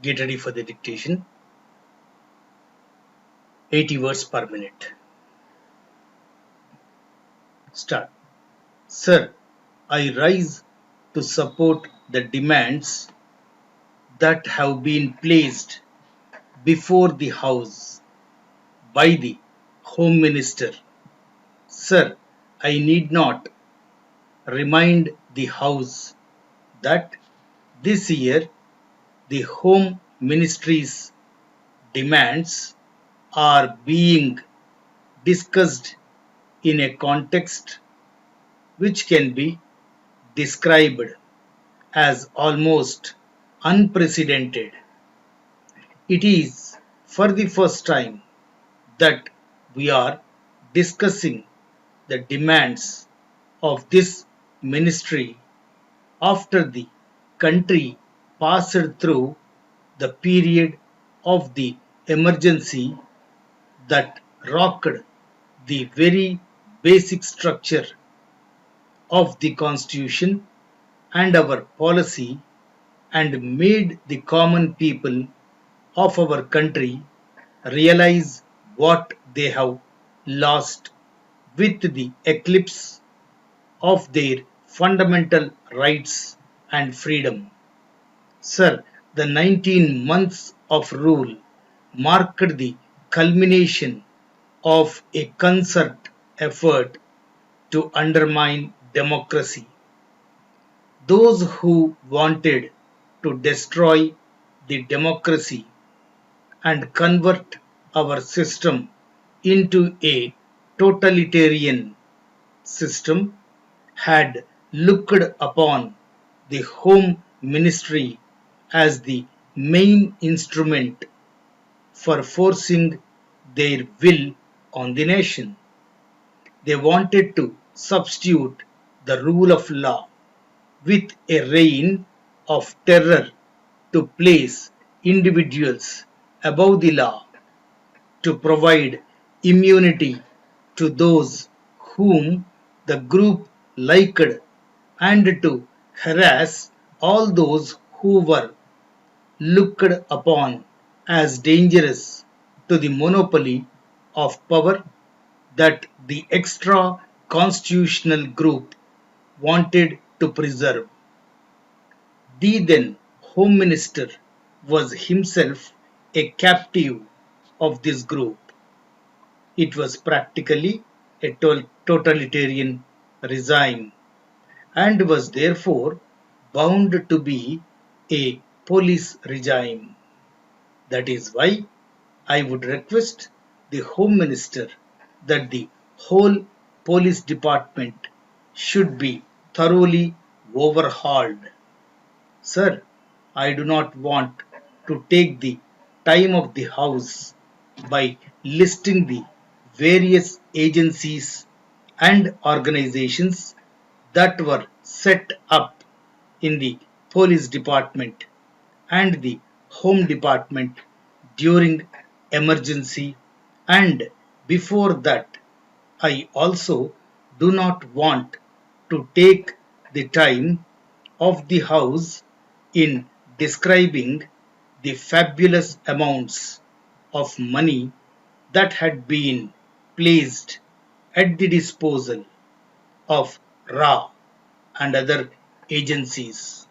Get ready for the dictation. 80 words per minute. Start. Sir, I rise to support the demands that have been placed before the House by the Home Minister. Sir, I need not remind the House that this year the Home Ministry's demands are being discussed in a context which can be described as almost unprecedented. It is for the first time that we are discussing the demands of this ministry after the country passed through the period of the emergency that rocked the very basic structure of the Constitution and our policy and made the common people of our country realize what they have lost with the eclipse of their fundamental rights and freedom. Sir, the 19 months of rule marked the culmination of a concerted effort to undermine democracy. Those who wanted to destroy the democracy and convert our system into a totalitarian system had looked upon the Home Ministry as the main instrument for forcing their will on the nation. They wanted to substitute the rule of law with a reign of terror to place individuals above the law, to provide immunity to those whom the group liked, and to harass all those who were looked upon as dangerous to the monopoly of power that the extra constitutional group wanted to preserve. The then Home Minister was himself a captive of this group. It was practically a totalitarian regime and was therefore bound to be a police regime. That is why I would request the Home Minister that the whole police department should be thoroughly overhauled. Sir, I do not want to take the time of the House by listing the various agencies and organizations that were set up in the police department and the home department during emergency, and before that I also do not want to take the time of the House in describing the fabulous amounts of money that had been placed at the disposal of RA and other agencies.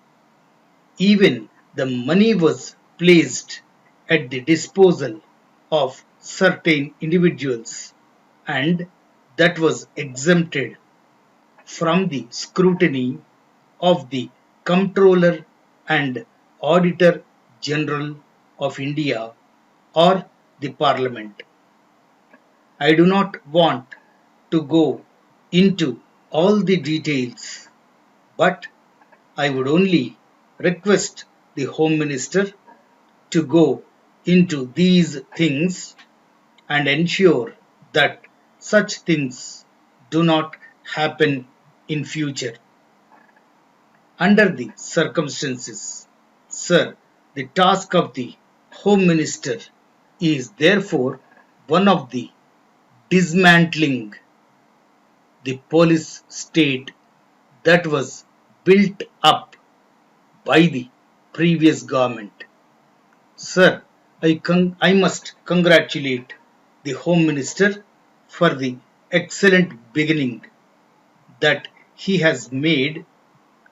Even the money was placed at the disposal of certain individuals, and that was exempted from the scrutiny of the Comptroller and Auditor General of India or the Parliament. I do not want to go into all the details, but I would only request the Home Minister to go into these things and ensure that such things do not happen in future. Under the circumstances, sir, the task of the Home Minister is therefore one of the dismantling the police state that was built up by the previous government. Sir, I must congratulate the Home Minister for the excellent beginning that he has made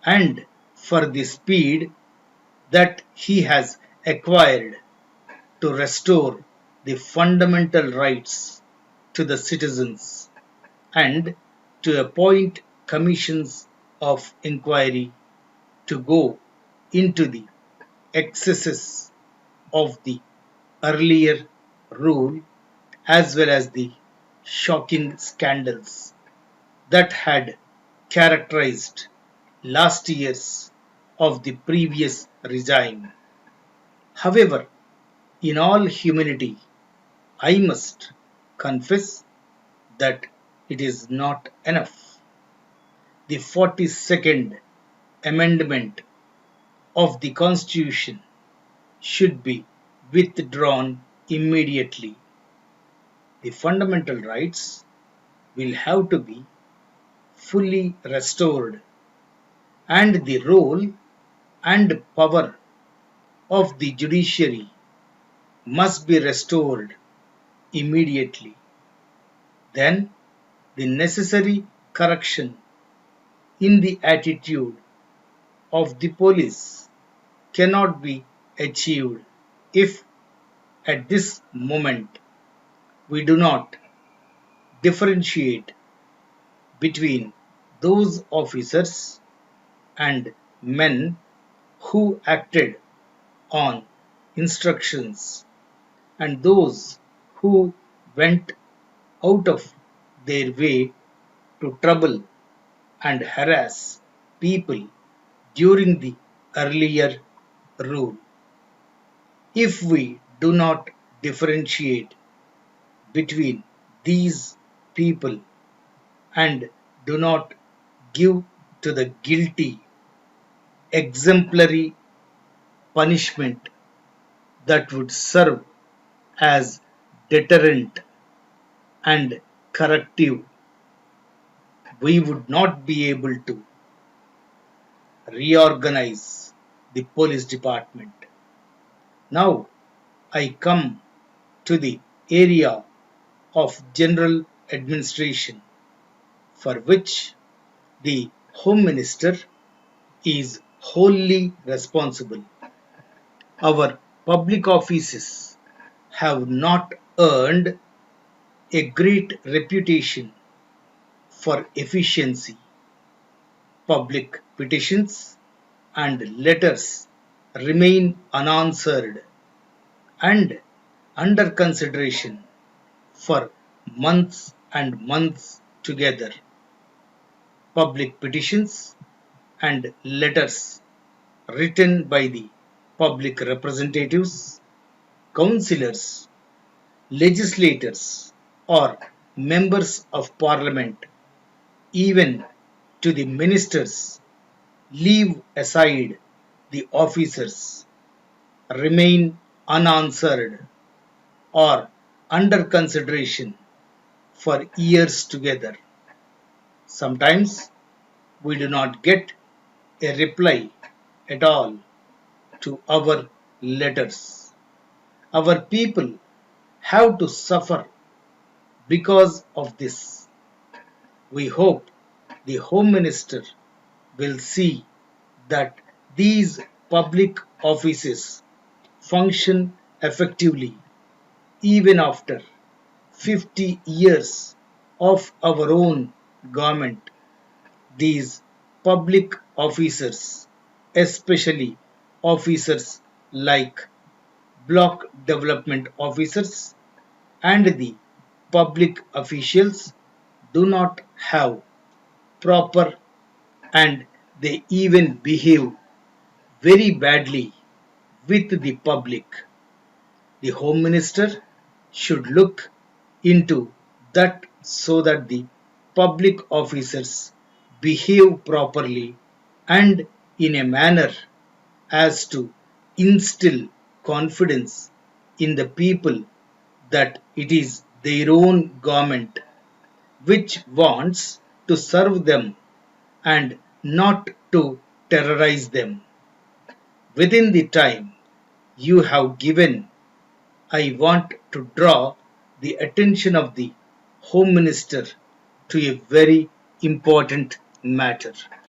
and for the speed that he has acquired to restore the fundamental rights to the citizens and to appoint commissions of inquiry to go into the excesses of the earlier rule as well as the shocking scandals that had characterized last years of the previous regime. However, in all humility, I must confess that it is not enough. The 42nd Amendment of the Constitution should be withdrawn immediately. The fundamental rights will have to be fully restored, and the role and power of the judiciary must be restored immediately. Then, the necessary correction in the attitude of the police cannot be achieved if at this moment we do not differentiate between those officers and men who acted on instructions and those who went out of their way to trouble and harass people during the earlier rule. If we do not differentiate between these people and do not give to the guilty exemplary punishment that would serve as deterrent and corrective, we would not be able to reorganize the police department. Now I come to the area of general administration for which the Home Minister is wholly responsible. Our public offices have not earned a great reputation for efficiency. Public petitions and letters remain unanswered and under consideration for months and months together. Public petitions and letters written by the public representatives, councillors, legislators, or members of parliament, even to the ministers, leave aside the officers, remain unanswered or under consideration for years together. Sometimes we do not get a reply at all to our letters. Our people have to suffer because of this. We hope the Home Minister will see that these public offices function effectively even after 50 years of our own government. These public officers, especially officers like block development officers and the public officials, do not have proper and they even behave very badly with the public. The Home Minister should look into that so that the public officers behave properly and in a manner as to instill confidence in the people that it is their own government which wants to serve them and not to terrorize them. Within the time you have given, I want to draw the attention of the Home Minister to a very important matter.